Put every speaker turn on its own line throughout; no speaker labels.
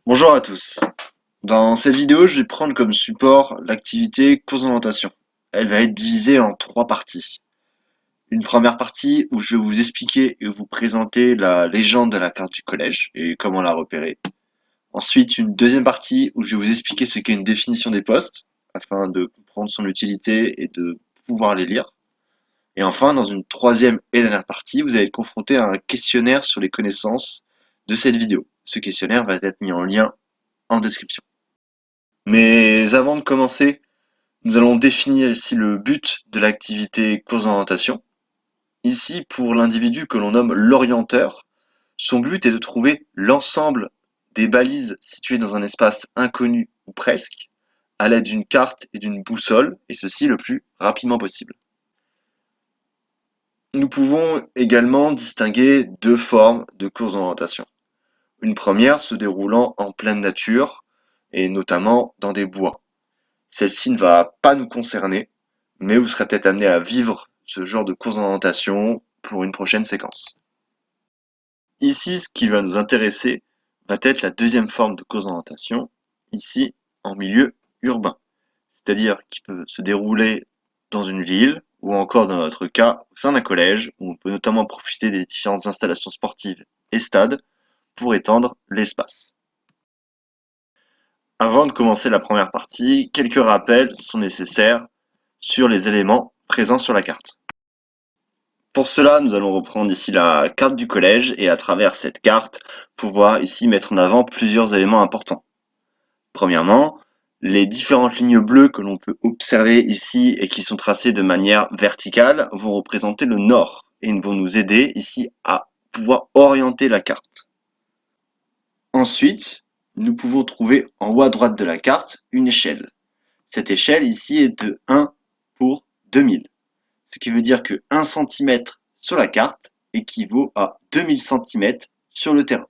Bonjour à tous. Dans cette vidéo, je vais prendre comme support l'activité course d'orientation. Elle va être divisée en trois parties. Une première partie où je vais vous expliquer et vous présenter la légende de la carte du collège et comment la repérer. Ensuite, une deuxième partie où je vais vous expliquer ce qu'est une définition des postes afin de comprendre son utilité et de pouvoir les lire. Et enfin, dans une troisième et dernière partie, vous allez être confronté à un questionnaire sur les connaissances de cette vidéo. Ce questionnaire va être mis en lien en description. Mais avant de commencer, nous allons définir ici le but de l'activité course d'orientation. Ici, pour l'individu que l'on nomme l'orienteur, son but est de trouver l'ensemble des balises situées dans un espace inconnu ou presque, à l'aide d'une carte et d'une boussole, et ceci le plus rapidement possible. Nous pouvons également distinguer deux formes de course d'orientation. Une première se déroulant en pleine nature, et notamment dans des bois. Celle-ci ne va pas nous concerner, mais vous serez peut-être amené à vivre ce genre de course d'orientation pour une prochaine séquence. Ici, ce qui va nous intéresser va être la deuxième forme de course d'orientation, ici en milieu urbain, c'est-à-dire qui peut se dérouler dans une ville ou encore dans notre cas au sein d'un collège où on peut notamment profiter des différentes installations sportives et stades pour étendre l'espace. Avant de commencer la première partie, quelques rappels sont nécessaires sur les éléments présents sur la carte. Pour cela, nous allons reprendre ici la carte du collège et à travers cette carte, pouvoir ici mettre en avant plusieurs éléments importants. Premièrement, les différentes lignes bleues que l'on peut observer ici et qui sont tracées de manière verticale vont représenter le nord et vont nous aider ici à pouvoir orienter la carte. Ensuite, nous pouvons trouver en haut à droite de la carte une échelle. Cette échelle ici est de 1 pour 2000. Ce qui veut dire que 1 cm sur la carte équivaut à 2000 cm sur le terrain.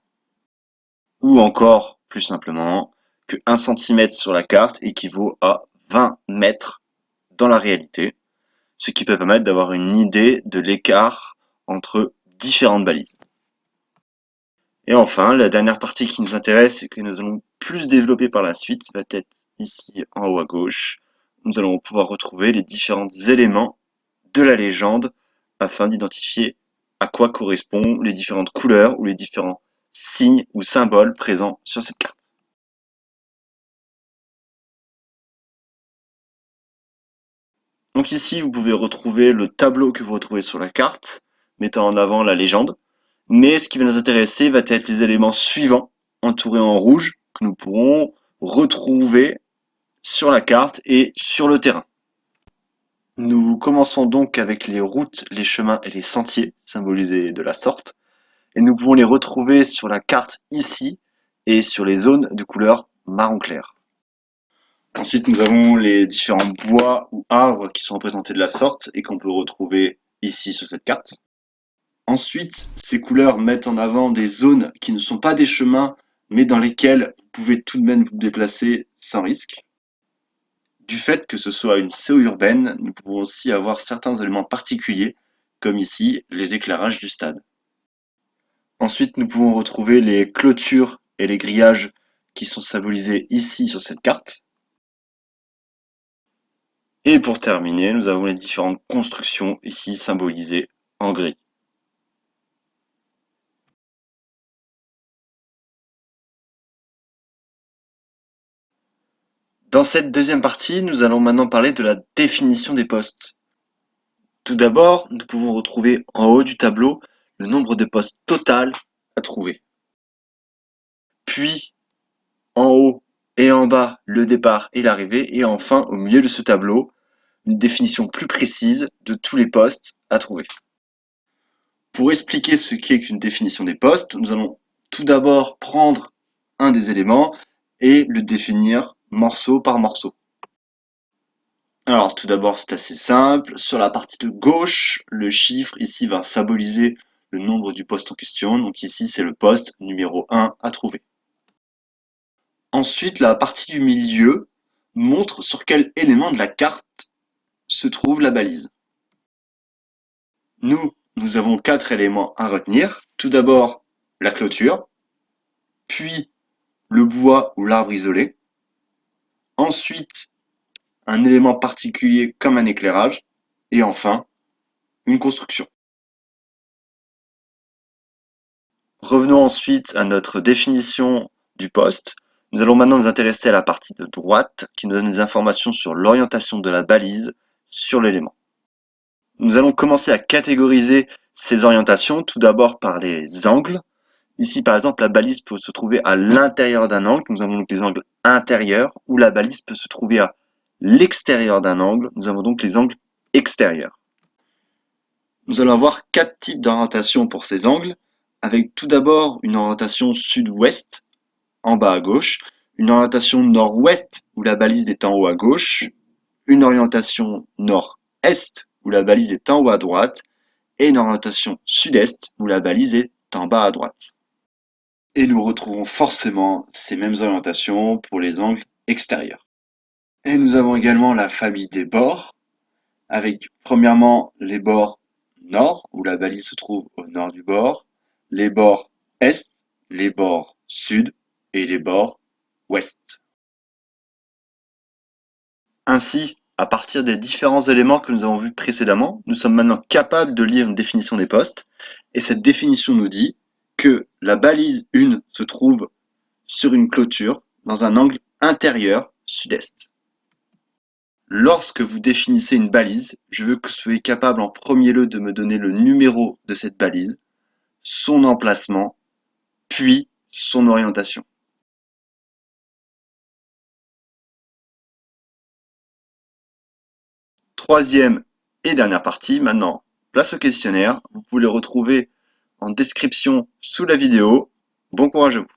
Ou encore, plus simplement, que 1 cm sur la carte équivaut à 20 mètres dans la réalité, ce qui peut permettre d'avoir une idée de l'écart entre différentes balises. Et enfin, la dernière partie qui nous intéresse et que nous allons plus développer par la suite va être ici en haut à gauche. Nous allons pouvoir retrouver les différents éléments de la légende afin d'identifier à quoi correspondent les différentes couleurs ou les différents signes ou symboles présents sur cette carte. Donc ici, vous pouvez retrouver le tableau que vous retrouvez sur la carte, mettant en avant la légende. Mais ce qui va nous intéresser va être les éléments suivants, entourés en rouge, que nous pourrons retrouver sur la carte et sur le terrain. Nous commençons donc avec les routes, les chemins et les sentiers, symbolisés de la sorte. Et nous pouvons les retrouver sur la carte ici et sur les zones de couleur marron clair. Ensuite, nous avons les différents bois ou arbres qui sont représentés de la sorte et qu'on peut retrouver ici sur cette carte. Ensuite, ces couleurs mettent en avant des zones qui ne sont pas des chemins, mais dans lesquelles vous pouvez tout de même vous déplacer sans risque. Du fait que ce soit une CO urbaine, nous pouvons aussi avoir certains éléments particuliers, comme ici les éclairages du stade. Ensuite, nous pouvons retrouver les clôtures et les grillages qui sont symbolisés ici sur cette carte. Et pour terminer, nous avons les différentes constructions ici symbolisées en gris. Dans cette deuxième partie, nous allons maintenant parler de la définition des postes. Tout d'abord, nous pouvons retrouver en haut du tableau le nombre de postes total à trouver. Puis, en haut et en bas, le départ et l'arrivée. Et enfin, au milieu de ce tableau, une définition plus précise de tous les postes à trouver. Pour expliquer ce qu'est qu'une définition des postes, nous allons tout d'abord prendre un des éléments et le définir morceau par morceau. Alors tout d'abord c'est assez simple, sur la partie de gauche, le chiffre ici va symboliser le nombre du poste en question, donc ici c'est le poste numéro 1 à trouver. Ensuite la partie du milieu montre sur quel élément de la carte se trouve la balise. Nous avons 4 éléments à retenir. Tout d'abord, la clôture, puis le bois ou l'arbre isolé. Ensuite, un élément particulier comme un éclairage. Et enfin, une construction. Revenons ensuite à notre définition du poste. Nous allons maintenant nous intéresser à la partie de droite qui nous donne des informations sur l'orientation de la balise sur l'élément. Nous allons commencer à catégoriser ces orientations tout d'abord par les angles. Ici, par exemple, la balise peut se trouver à l'intérieur d'un angle. Nous avons donc les angles intérieurs, ou la balise peut se trouver à l'extérieur d'un angle. Nous avons donc les angles extérieurs. Nous allons avoir 4 types d'orientation pour ces angles, avec tout d'abord une orientation sud-ouest, en bas à gauche, une orientation nord-ouest, où la balise est en haut à gauche, une orientation nord-est, où la balise est en haut à droite, et une orientation sud-est, où la balise est en bas à droite. Et nous retrouvons forcément ces mêmes orientations pour les angles extérieurs. Et nous avons également la famille des bords, avec premièrement les bords nord, où la balise se trouve au nord du bord, les bords est, les bords sud et les bords ouest. Ainsi, à partir des différents éléments que nous avons vus précédemment, nous sommes maintenant capables de lire une définition des postes, et cette définition nous dit que la balise 1 se trouve sur une clôture dans un angle intérieur sud-est. Lorsque vous définissez une balise, je veux que vous soyez capable en premier lieu de me donner le numéro de cette balise, son emplacement, puis son orientation. Troisième et dernière partie, maintenant, place au questionnaire. Vous pouvez le retrouver en description sous la vidéo. Bon courage à vous.